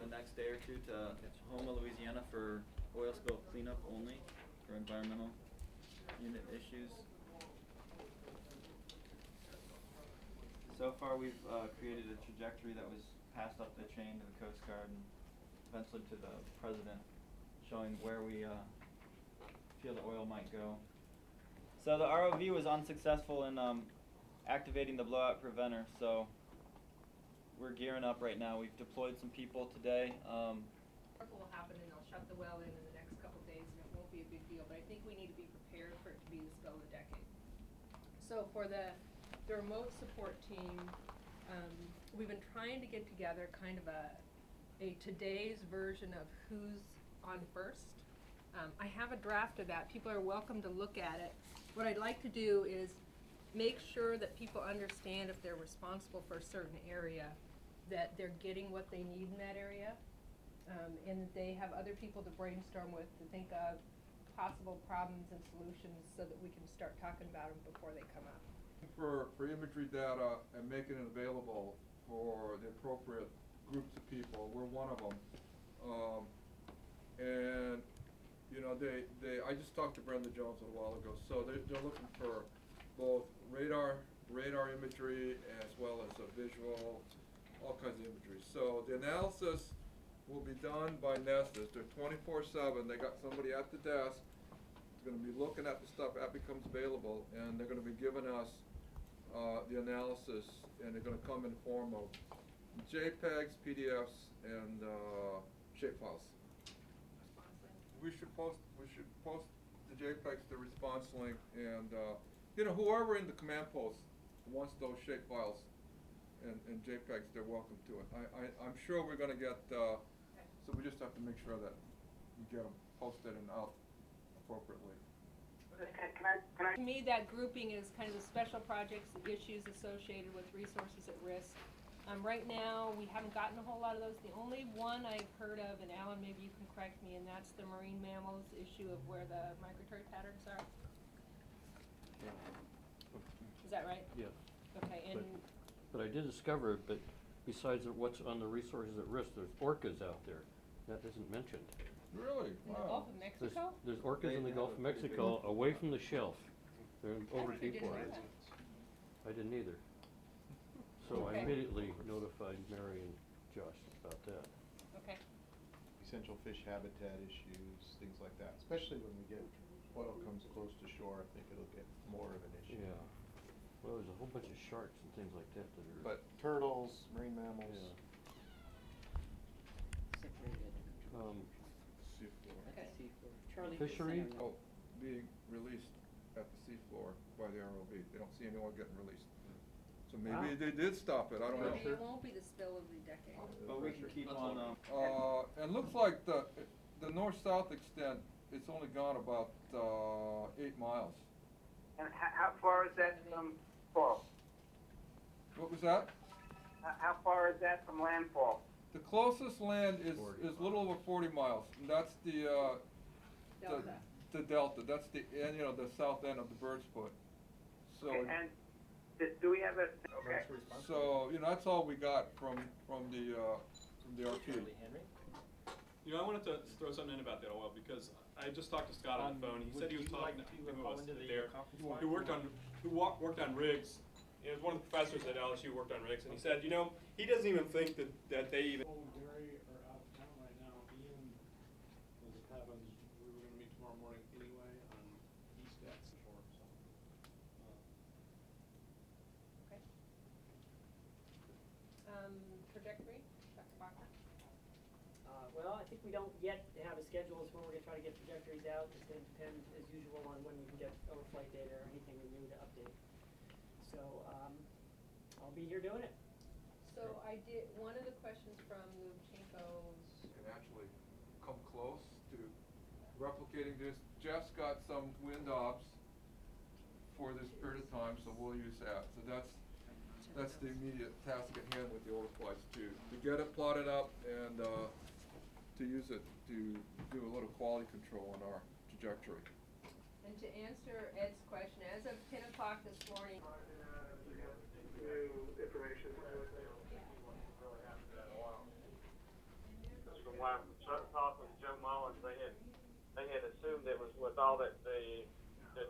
the next day or two to Houma, Louisiana for oil spill cleanup only for environmental unit issues. So far we've created a trajectory that was passed up the chain to the Coast Guard and eventually to the President, showing where we feel the oil might go. So the ROV was unsuccessful in activating the blowout preventer, so we're gearing up right now. We've deployed some people today. What will happen, and they'll shut the well in the next couple of days, and it won't be a big deal. But I think we need to be prepared for it to be the spill of the decade. So for the remote support team, we've been trying to get together kind of a today's version of who's on first. I have a draft of that. People are welcome to look at it. What I'd like to do is make sure that people understand if they're responsible for a certain area, that they're getting what they need in that area, and that they have other people to brainstorm with, to think of possible problems and solutions so that we can start talking about them before they come up. For imagery data and making it available for the appropriate groups of people, we're one of them. And you know, I just talked to Brenda Jones a while ago, so they're looking for both radar imagery as well as a visual, all kinds of imagery. So the analysis will be done by Nessus. They're 24/7. They got somebody at the desk that's going to be looking at the stuff as it becomes available, and they're going to be giving us the analysis, and they're going to come in the form of JPEGs, PDFs, and shapefiles. We should post the JPEGs to response link, and you know, whoever in the command post wants those shapefiles and JPEGs, they're welcome to it. I'm sure we're going to get. So we just have to make sure that we get them posted and out appropriately. To me, that grouping is kind of the special projects, the issues associated with resources at risk. Right now, we haven't gotten a whole lot of those. The only one I've heard of, and Alan, maybe you can correct me, and that's the marine mammals issue of where the migratory patterns are. Is that right? Yeah. Okay, and but I did discover, but besides what's on the resources at risk, there's orcas out there. That isn't mentioned. Really? in the Gulf of Mexico? There's orcas in the Gulf of Mexico, away from the shelf. They're over Deepwater. I didn't either. So I Okay. immediately notified Mary and Josh about that. Okay. Essential fish habitat issues, things like that. Especially when we get oil comes close to shore, I think it'll get more of an issue. Yeah. Well, there's a whole bunch of sharks and things like that that are. But turtles, marine mammals. Yeah. Okay. Fishery? Oh, being released at the seafloor by the ROV. They don't see anyone getting released. So maybe they did stop it. I don't know. Maybe it won't be the spill of the decade. But we can keep on. And looks like the north-south extent, it's only gone about 8 miles. And how far is that from fall? What was that? How far is that from landfall? The closest land is a little over 40 miles. And that's the Delta. the delta. That's the end, you know, the south end of the bird's foot. So. Okay, and do we have a okay? So you know, that's all we got from the RP. You know, I wanted to throw something in about that oil because I just talked to Scott on the phone. He said he was talking to us there who worked on rigs. He was one of the professors at LSU who worked on rigs, and he said, you know, he doesn't even think that they even. Gary are out of town right now. Ian, as it happens, we were going to meet tomorrow morning anyway on East at shore. So. Okay. Trajectory, Dr. Bachman? Well, I think we don't yet have a schedule as when we're going to try to get trajectories out. It's going to depend, as usual, on when we can get overflight data or anything new to update. So I'll be here doing it. So I did, one of the questions from Lubchenko's. Can actually come close to replicating this. Jeff's got some wind ops for this period of time, so we'll use that. So that's the immediate task at hand with the overflights to get it plotted up and to use it to do a little quality control on our trajectory. And to answer Ed's question, as of 10 o'clock this morning. New information. by talking with Jim Mullins, they had assumed it was with all that the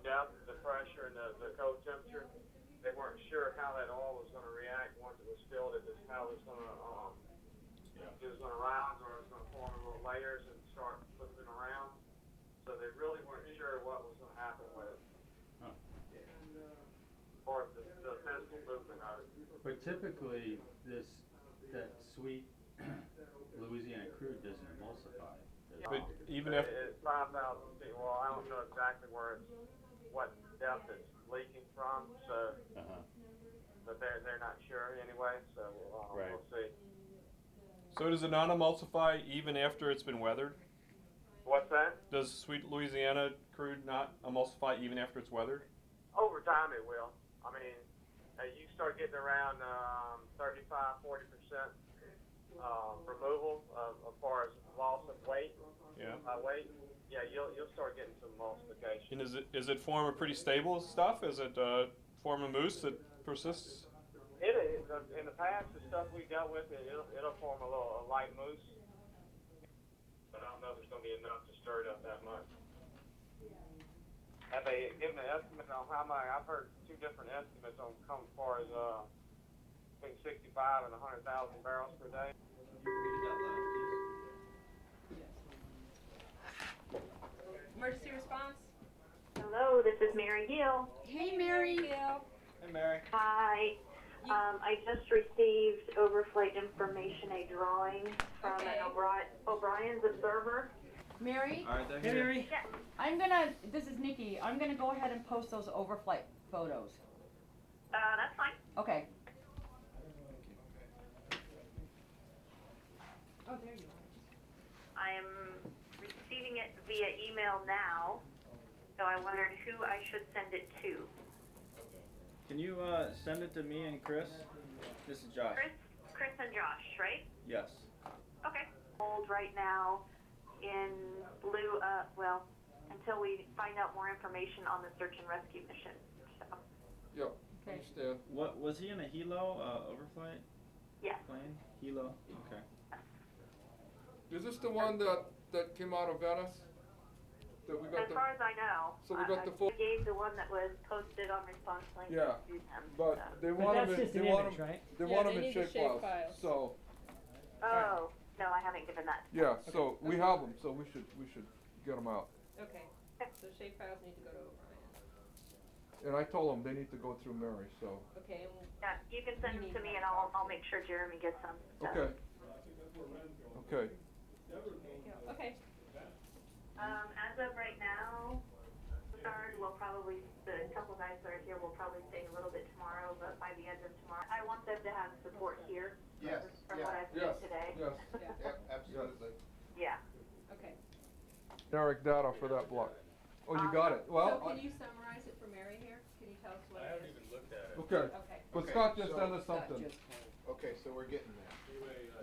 depth, the pressure, and the cold temperature. They weren't sure how that oil was going to react once it was filled. How it was going to it was going to rise, or it was going to form little layers and start flipping around. So they really weren't sure what was going to happen with it. Huh. Or the physical movement of it. But typically, that sweet Louisiana crude doesn't emulsify. But even if It's 5,000 feet. Well, I don't know exactly what depth it's leaking from. So, but they're not sure anyway. So Right. we'll see. So does it not emulsify even after it's been weathered? What's that? Does sweet Louisiana crude not emulsify even after it's weathered? Over time it will. I mean, you start getting around 35-40% removal as far as loss of weight. Yeah. Weight. Yeah, you'll start getting some emulsification. And is it form a pretty stable stuff? Is it form a mousse that persists? It is. In the past, the stuff we dealt with, it'll form a light mousse. But I don't know if it's going to be enough to stir it up that much. Have they given an estimate on how much? I've heard two different estimates on as far as between 65 and 100,000 barrels per day. Emergency response? Hello, this is Mary Gill. Hey, Mary. Hey, Mary. Hi. I just received overflight information, a drawing from Okay. an O'Brien's observer. Mary? All right, they're Hey, here. Mary? Yeah. This is Nikki. I'm gonna go ahead and post those overflight photos. That's fine. Okay. Oh, there you are. I am receiving it via email now, so I wondered who I should send it to. Can you send it to me and Chris? This is Josh. Chris and Josh, right? Yes. Okay. Hold right now in lieu of, well, until we find out more information on the search and rescue mission. So, Yep, Okay. understand. What was he in a helo overflight yes. plane? Helo. Okay. Is this the one that came out of Venice? That we got As far as I know. So we got the full. I gave the one that was posted on Response Link Yeah, to them. but so. they But want that's them. just They an want image, them. right? They Yeah, want they them in need the shape shape files. files. So Oh, no, I haven't given that. yeah, so we have them. So we should get them out. Okay. So shape files need to go to O'Brien. And I told them they need to go through Mary. So Okay. Yeah, you can send them to me and I'll make sure Jeremy gets them. So. okay. Okay. Okay. As of right now, we'll probably, the couple guys that are here will probably stay a little bit tomorrow, but by the end of tomorrow, I want them to have support here. Yes, From yeah. what I've Yes. seen today. Yes. Yep, absolutely. Yeah. Okay. Generic data for that block. Oh, you got it. Well. So can you summarize it for Mary here? Can you tell us what it is? looked at it. Okay. Okay. But Okay, Scott just so- sent us something. Okay, so we're getting there.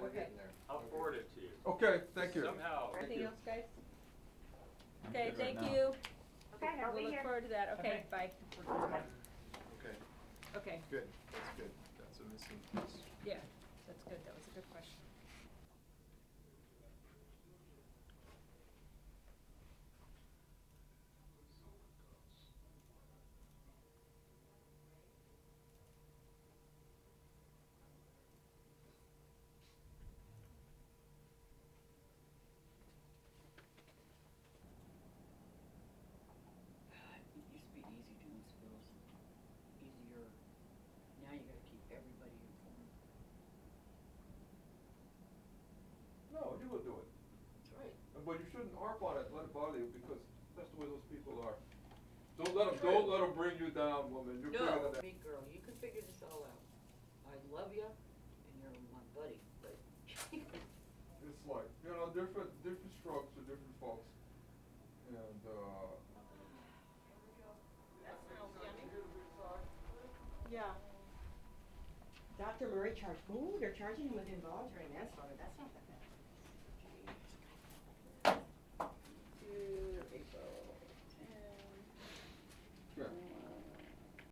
We're Okay. getting there. I'll forward it to you. Okay. Thank you. Somehow. Anything else, guys? I'm Okay, good right thank now. you. Okay, I'll We'll be look here. forward to that. Okay, bye. Okay, Okay, good, that's good. That's a missing piece. yeah, that's good. That was a good question. It used to be easy doing spills. Easier. Now you gotta keep everybody informed. No, you will do it. That's right. But you shouldn't harp on it. Let it bother you because that's the way those people are. Don't let them bring you down, woman. You're bigger than that. Big girl, you can figure this all out. I love you, and you're my buddy, but. It's like, different strokes for different folks. And, Yeah. Dr. Murray charged, ooh, they're charging him with involuntary manslaughter, that's not that